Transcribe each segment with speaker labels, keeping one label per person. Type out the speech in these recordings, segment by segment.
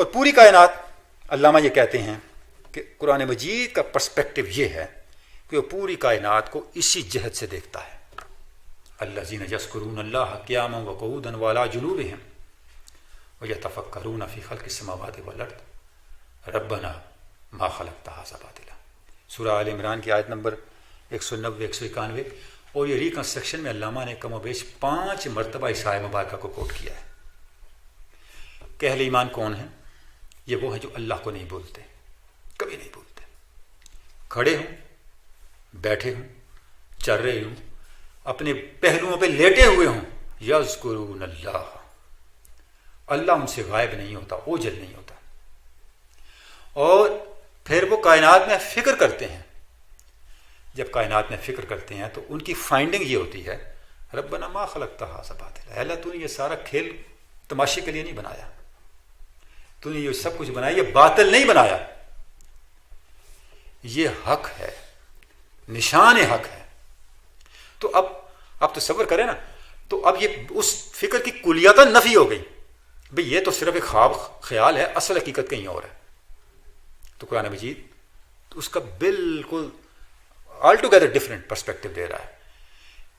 Speaker 1: اور پوری کائنات، علامہ یہ کہتے ہیں کہ قرآن مجید کا پرسپیکٹو یہ ہے کہ وہ پوری کائنات کو اسی جہت سے دیکھتا ہے. الذین یذکرون اللہ قیاما وقعودا وعلی جنوبہم ویتفکرون فی خلق السماوات والارض ربنا ما خلقت ھذا باطلا. سورہ آل عمران کی آیت نمبر 190 191. اور یہ ریکنسٹرکشن میں علامہ نے کم و بیش 5 مرتبہ اس آیت مبارکہ کو کوٹ کیا ہے. کہ اہل ایمان کون ہیں؟ یہ وہ ہیں جو اللہ کو نہیں بولتے، کبھی نہیں بولتے. کھڑے ہوں، بیٹھے ہوں، چل رہے ہوں، اپنے پہلوؤں پہ لیٹے ہوئے ہوں، یذکرون اللہ، اللہ ان سے غائب نہیں ہوتا، اوجل نہیں ہوتا. اور پھر وہ کائنات میں فکر کرتے ہیں. جب کائنات میں فکر کرتے ہیں تو ان کی فائنڈنگ یہ ہوتی ہے ربنا ما خلقت ھذا باطلا، اللہ تو نے یہ سارا کھیل تماشے کے لیے نہیں بنایا، تو نے یہ سب کچھ بنایا، یہ باطل نہیں بنایا، یہ حق ہے، نشان حق ہے. تو اب تصور کریں نا، تو اب یہ اس فکر کی کلیتاً نفی ہو گئی. بھئی یہ تو صرف ایک خواب خیال ہے، اصل حقیقت کہیں اور ہے. تو قرآن مجید تو اس کا بالکل آل ٹوگیدر ڈفرینٹ پرسپیکٹو دے رہا ہے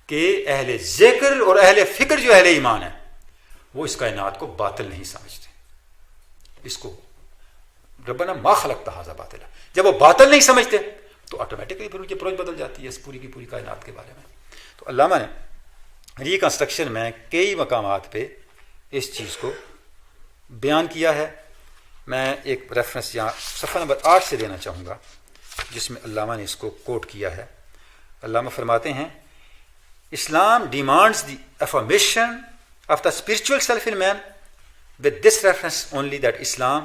Speaker 1: کہ اہل ذکر اور اہل فکر جو اہل ایمان ہیں وہ اس کائنات کو باطل نہیں سمجھتے. اس کو ربنا ما خلقت ھذا باطلا، جب وہ باطل نہیں سمجھتے تو آٹومیٹکلی پھر ان کی اپروچ بدل جاتی ہے اس پوری کی پوری کائنات کے بارے میں. تو علامہ نے ریکنسٹرکشن میں کئی مقامات پہ اس چیز کو بیان کیا ہے. میں ایک ریفرنس یہاں صفحہ نمبر 8 سے دینا چاہوں گا جس میں علامہ نے اس کو کوٹ کیا ہے. علامہ فرماتے ہیں Islam demands the affirmation of the spiritual self in man with this reference only that Islam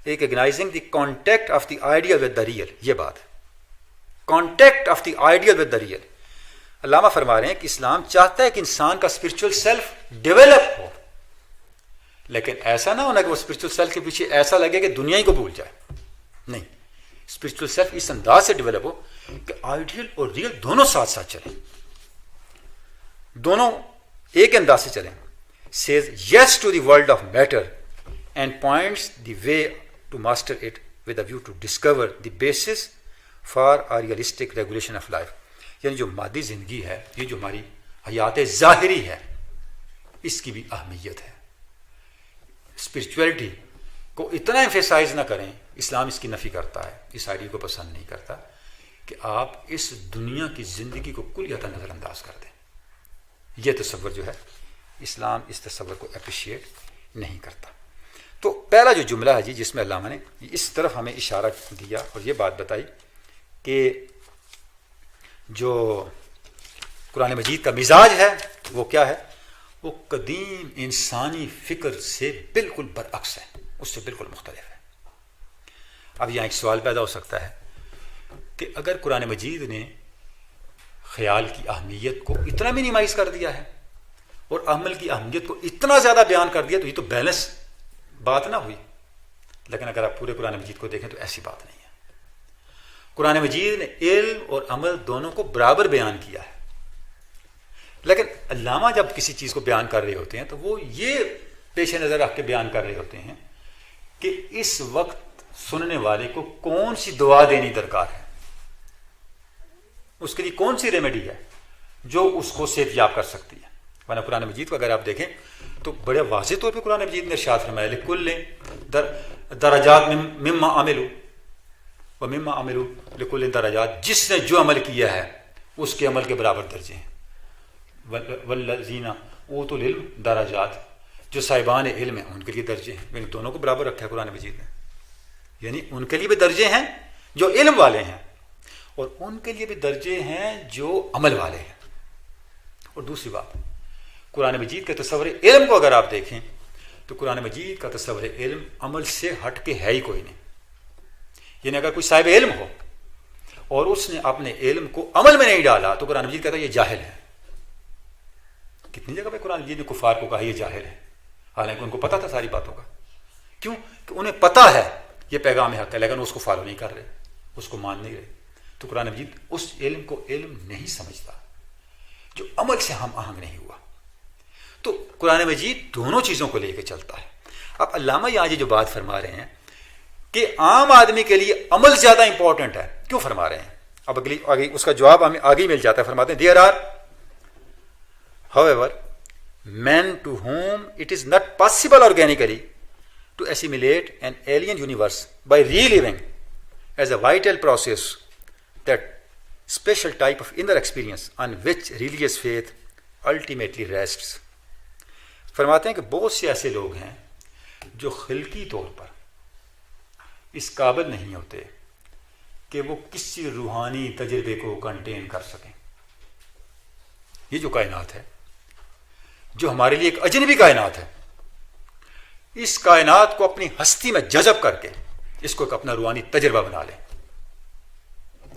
Speaker 1: recognizing the contact of the ideal with the real. یہ بات ہے، contact of the ideal with the real. علامہ فرما رہے ہیں کہ اسلام چاہتا ہے کہ انسان کا اسپرچل سیلف ڈیولپ ہو، لیکن ایسا نہ ہونا کہ وہ اسپرچل سیلف کے پیچھے ایسا لگے کہ دنیا ہی کو بھول جائے. نہیں، اسپرچل سیلف اس انداز سے ڈیولپ ہو کہ آئیڈیل اور ریئل دونوں ساتھ ساتھ چلیں، دونوں ایک انداز سے چلیں. says yes to the world of matter and points the way to master it with a view to discover the basis for a realistic regulation of life. یعنی جو مادی زندگی ہے، یہ جو ہماری حیات ظاہری ہے، اس کی بھی اہمیت ہے. اسپرچویلٹی کو اتنا ایمفیسائز نہ کریں، اسلام اس کی نفی کرتا ہے، اس آئیڈیا کو پسند نہیں کرتا کہ آپ اس دنیا کی زندگی کو کلیتاً نظر انداز کر دیں. یہ تصور جو ہے اسلام اس تصور کو اپریشیٹ نہیں کرتا. تو پہلا جو جملہ ہے جس میں علامہ نے اس طرف ہمیں اشارہ دیا اور یہ بات بتائی کہ جو قرآن مجید کا مزاج ہے وہ کیا ہے، وہ قدیم انسانی فکر سے بالکل برعکس ہے، اس سے بالکل مختلف ہے. اب یہاں ایک سوال پیدا ہو سکتا ہے کہ اگر قرآن مجید نے خیال کی اہمیت کو اتنا منیمائز کر دیا ہے اور عمل کی اہمیت کو اتنا زیادہ بیان کر دیا تو یہ تو بیلنس بات نہ ہوئی. لیکن اگر آپ پورے قرآن مجید کو دیکھیں تو ایسی بات نہیں ہے. قرآن مجید نے علم اور عمل دونوں کو برابر بیان کیا ہے. لیکن علامہ جب کسی چیز کو بیان کر رہے ہوتے ہیں تو وہ یہ پیش نظر رکھ کے بیان کر رہے ہوتے ہیں کہ اس وقت سننے والے کو کون سی دعا دینی درکار ہے، اس کے لیے کون سی ریمیڈی ہے جو اس کو صحت یاب کر سکتی ہے. ورنہ قرآن مجید کو اگر آپ دیکھیں تو بڑے واضح طور پہ قرآن مجید نے ارشاد فرمایا لکل درجات مما عملوا ومما عملوا لکل درجات، جس نے جو عمل کیا ہے اس کے عمل کے برابر درجے ہیں. والذین اوتوا العلم درجات، جو صاحبان علم ہیں ان کے لیے درجے ہیں. یعنی دونوں کو برابر رکھا ہے قرآن مجید نے، یعنی ان کے لیے بھی درجے ہیں جو علم والے ہیں اور ان کے لیے بھی درجے ہیں جو عمل والے ہیں. اور دوسری بات، قرآن مجید کے تصور علم کو اگر آپ دیکھیں تو قرآن مجید کا تصور علم عمل سے ہٹ کے ہے ہی کوئی نہیں. یعنی اگر کوئی صاحب علم ہو اور اس نے اپنے علم کو عمل میں نہیں ڈالا تو قرآن مجید کہتا ہے یہ جاہل ہے. کتنی جگہ پہ قرآن مجید نے کفار کو کہا یہ جاہل ہے، حالانکہ ان کو پتا تھا ساری باتوں کا. کیوں؟ کہ انہیں پتا ہے یہ پیغام حق ہے لیکن اس کو فالو نہیں کر رہے، اس کو مان نہیں رہے. تو قرآن مجید اس علم کو علم نہیں سمجھتا جو عمل سے ہم آہنگ نہیں ہوا. تو قرآن مجید دونوں چیزوں کو لے کے چلتا ہے. اب علامہ یہاں جو بات فرما رہے ہیں کہ عام آدمی کے لیے عمل زیادہ امپورٹنٹ ہے، کیوں فرما رہے ہیں؟ اب آگے اس کا جواب ہمیں آگے مل جاتا ہے. فرماتے ہیں there are however men to whom it is not possible organically to assimilate an alien universe by reliving as a vital process that special type of inner experience on which religious faith ultimately rests. فرماتے ہیں کہ بہت سے ایسے لوگ ہیں جو خلقی طور پر اس قابل نہیں ہوتے کہ وہ کسی روحانی تجربے کو کنٹین کر سکیں. یہ جو کائنات ہے، جو ہمارے لیے ایک اجنبی کائنات ہے، اس کائنات کو اپنی ہستی میں جذب کر کے اس کو ایک اپنا روحانی تجربہ بنا لیں،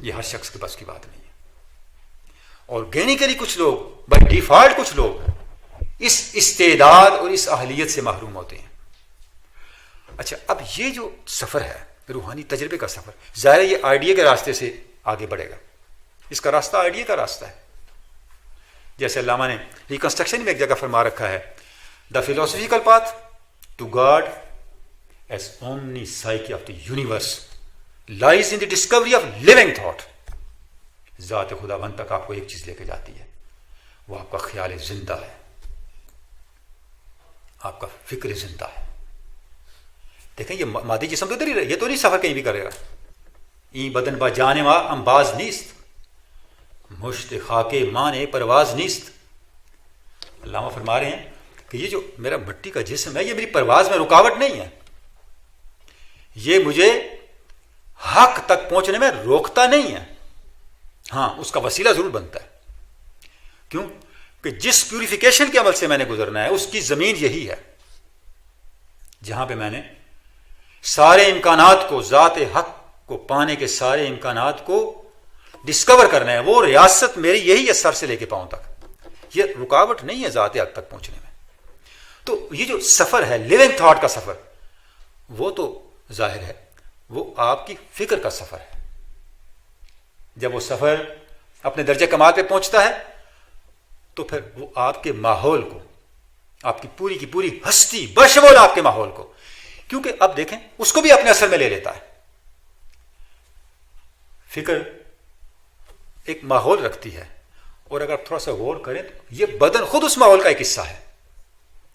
Speaker 1: یہ ہر شخص کے بس کی بات نہیں ہے. آرگینیکلی کچھ لوگ، بائی ڈیفالٹ کچھ لوگ اس استعداد اور اس اہلیت سے محروم ہوتے ہیں. اچھا، اب یہ جو سفر ہے روحانی تجربے کا سفر، ظاہر ہے یہ آئیڈیا کے راستے سے آگے بڑھے گا. اس کا راستہ آئیڈیا کا راستہ ہے. جیسے علامہ نے ریکنسٹرکشن میں ایک جگہ فرما رکھا ہے، the philosophical path to God as omni psyche of the universe lies in the discovery of living thought. ذات خدا بند تک آپ کو ایک چیز لے کے جاتی ہے، وہ آپ کا خیال زندہ ہے، آپ کا فکر زندہ ہے. دیکھیں یہ مادی جسم تو ادھر ہی رہے، یہ تو نہیں سفر کہیں بھی کرے گا. این بدن با جانے ما امباز نیست، مشت خاک مان پرواز نیست. علامہ فرما رہے ہیں کہ یہ جو میرا مٹی کا جسم ہے، یہ میری پرواز میں رکاوٹ نہیں ہے، یہ مجھے حق تک پہنچنے میں روکتا نہیں ہے. ہاں، اس کا وسیلہ ضرور بنتا ہے. کیوں؟ کہ جس پیوریفیکیشن کے عمل سے میں نے گزرنا ہے، اس کی زمین یہی ہے جہاں پہ میں نے سارے امکانات کو، ذات حق کو پانے کے سارے امکانات کو ڈسکور کرنا ہے. وہ ریاست میری یہی ہے، سر سے لے کے پاؤں تک. یہ رکاوٹ نہیں ہے ذات حق تک پہنچنے میں. تو یہ جو سفر ہے لیونگ تھاٹ کا سفر، وہ تو ظاہر ہے وہ آپ کی فکر کا سفر ہے. جب وہ سفر اپنے درجہ کمال پہ پہنچتا ہے تو پھر وہ آپ کے ماحول کو، آپ کی پوری ہستی بشمول آپ کے ماحول کو، کیونکہ اب دیکھیں اس کو بھی اپنے اثر میں لے لیتا ہے. فکر ایک ماحول رکھتی ہے، اور اگر تھوڑا سا غور کریں تو یہ بدن خود اس ماحول کا ایک حصہ ہے،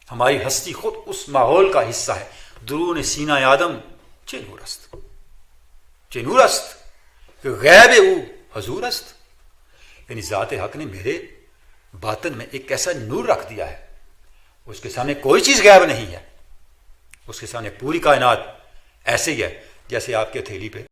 Speaker 1: ہماری ہستی خود اس ماحول کا حصہ ہے. درون سینہ آدم چه نور است، چه نور است کہ غیب او حضور است. یعنی ذات حق نے میرے باطن میں ایک ایسا نور رکھ دیا ہے، اس کے سامنے کوئی چیز غیب نہیں ہے. اس کے سامنے پوری کائنات ایسے ہی ہے جیسے آپ کی ہتھیلی پہ